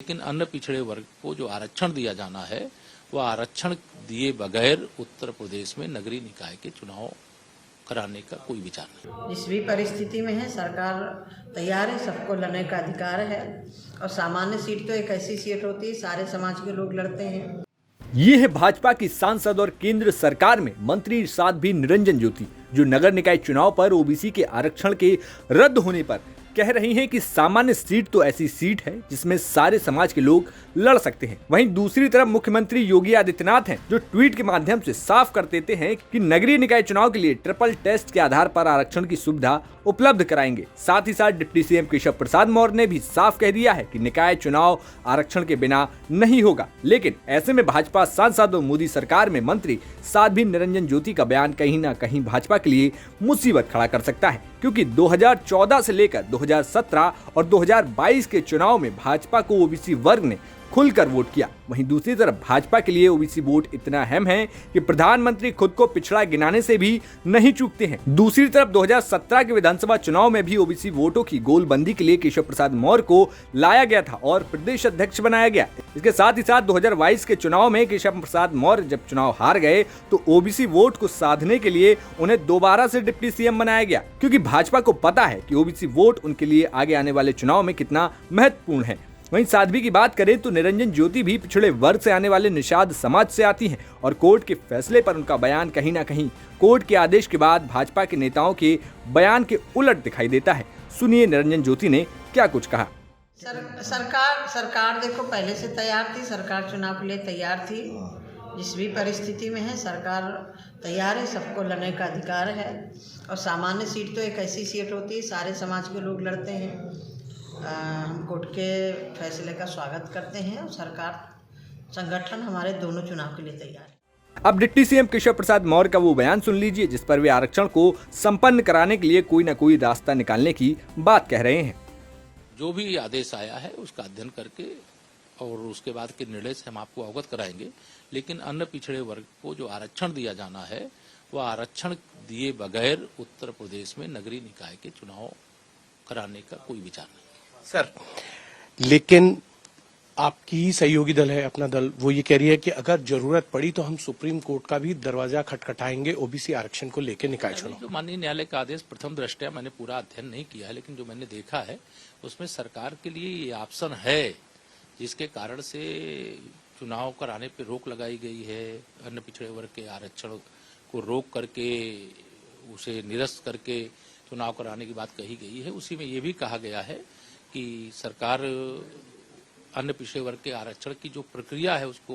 लेकिन अन्य पिछड़े वर्ग को जो आरक्षण दिया जाना है वह आरक्षण दिए बगैर उत्तर प्रदेश में नगरीय निकाय के चुनाव कराने का कोई विचार नहीं। जिस भी परिस्थिति में है सरकार तैयार है, सबको लड़ने का अधिकार है और सामान्य सीट तो एक ऐसी सीट होती है सारे समाज के लोग लड़ते हैं। ये है भाजपा की सांसद और केंद्र सरकार में मंत्री साध्वी निरंजन ज्योति, जो नगर निकाय चुनाव पर ओबीसी के आरक्षण के रद्द होने पर कह रही हैं कि सामान्य सीट तो ऐसी सीट है जिसमें सारे समाज के लोग लड़ सकते हैं। वहीं दूसरी तरफ मुख्यमंत्री योगी आदित्यनाथ हैं, जो ट्वीट के माध्यम से साफ कर देते हैं कि नगरीय निकाय चुनाव के लिए ट्रिपल टेस्ट के आधार पर आरक्षण की सुविधा उपलब्ध कराएंगे। साथ ही साथ डिप्टी सीएम केशव प्रसाद मौर्य ने भी साफ कह दिया है कि निकाय चुनाव आरक्षण के बिना नहीं होगा। लेकिन ऐसे में भाजपा सांसद और मोदी सरकार में मंत्री साध्वी निरंजन ज्योति का बयान कहीं न कहीं भाजपा के लिए मुसीबत खड़ा कर सकता है, क्योंकि 2014 से लेकर 2017 और 2022 के चुनाव में भाजपा को ओबीसी वर्ग ने खुलकर वोट किया। वहीं दूसरी तरफ भाजपा के लिए ओबीसी वोट इतना अहम है कि प्रधानमंत्री खुद को पिछड़ा गिनाने से भी नहीं चूकते हैं। दूसरी तरफ 2017 के विधानसभा चुनाव में भी ओबीसी वोटों की गोलबंदी के लिए केशव प्रसाद मौर्य को लाया गया था और प्रदेश अध्यक्ष बनाया गया। इसके साथ ही साथ 2022 के चुनाव में केशव प्रसाद मौर्य जब चुनाव हार गए तो ओबीसी वोट को साधने के लिए उन्हें दोबारा से डिप्टी सीएम बनाया गया, क्योंकि भाजपा को पता है कि ओबीसी वोट उनके लिए आगे आने वाले चुनाव में कितना महत्वपूर्ण है। वहीं साध्वी की बात करें तो निरंजन ज्योति भी पिछड़े वर्ग से आने वाले निषाद समाज से आती हैं और कोर्ट के फैसले पर उनका बयान कहीं ना कहीं कोर्ट के आदेश के बाद भाजपा के नेताओं के बयान के उलट दिखाई देता है। सुनिए निरंजन ज्योति ने क्या कुछ कहा। सरकार देखो पहले से तैयार थी, सरकार चुनाव के लिए तैयार थी। जिस भी परिस्थिति में है सरकार तैयार है, सबको लड़ने का अधिकार है और सामान्य सीट तो एक ऐसी सीट होती है सारे समाज के लोग लड़ते हैं। हम कोर्ट के फैसले का स्वागत करते हैं और सरकार संगठन हमारे दोनों चुनाव के लिए तैयार है। अब डिप्टी सीएम केशव प्रसाद मौर्य का वो बयान सुन लीजिए जिस पर वे आरक्षण को संपन्न कराने के लिए कोई न कोई रास्ता निकालने की बात कह रहे हैं। जो भी आदेश आया है उसका अध्ययन करके और उसके बाद के निर्णय से हम आपको अवगत कराएंगे। लेकिन अन्य पिछड़े वर्ग को जो आरक्षण दिया जाना है वह आरक्षण दिए बगैर उत्तर प्रदेश में नगरीय निकाय के चुनाव कराने का कोई विचार नहीं सर। लेकिन आपकी ही सहयोगी दल है, अपना दल, वो ये कह रही है कि अगर जरूरत पड़ी तो हम सुप्रीम कोर्ट का भी दरवाजा खटखटाएंगे ओबीसी आरक्षण को लेकर निकाय चुनाव। जो माननीय न्यायालय का आदेश प्रथम दृष्टया मैंने पूरा अध्ययन नहीं किया है, लेकिन जो मैंने देखा है उसमें सरकार के लिए ये ऑप्शन है जिसके कारण से चुनाव कराने पर रोक लगाई गई है। अन्य पिछड़े वर्ग के आरक्षण को रोक करके उसे निरस्त करके चुनाव कराने की बात कही गई है। उसी में ये भी कहा गया है कि सरकार अन्य पिछड़े वर्ग के आरक्षण की जो प्रक्रिया है उसको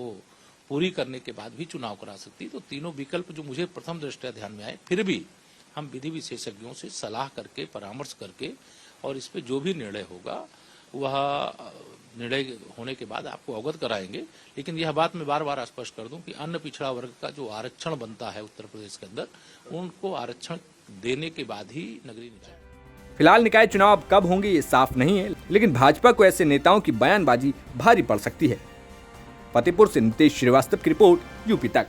पूरी करने के बाद भी चुनाव करा सकती है। तो तीनों विकल्प जो मुझे प्रथम दृष्टया ध्यान में आए, फिर भी हम विधि विशेषज्ञों से सलाह करके परामर्श करके और इस पे जो भी निर्णय होगा वह निर्णय होने के बाद आपको अवगत कराएंगे। लेकिन यह बात मैं बार बार स्पष्ट कर दूं कि अन्य पिछड़ा वर्ग का जो आरक्षण बनता है उत्तर प्रदेश के अंदर उनको आरक्षण देने के बाद ही नगरीय निकाय। फिलहाल निकाय चुनाव अब कब होंगे ये साफ नहीं है, लेकिन भाजपा को ऐसे नेताओं की बयानबाजी भारी पड़ सकती है। फतेहपुर से नितेश श्रीवास्तव की रिपोर्ट, यूपी तक।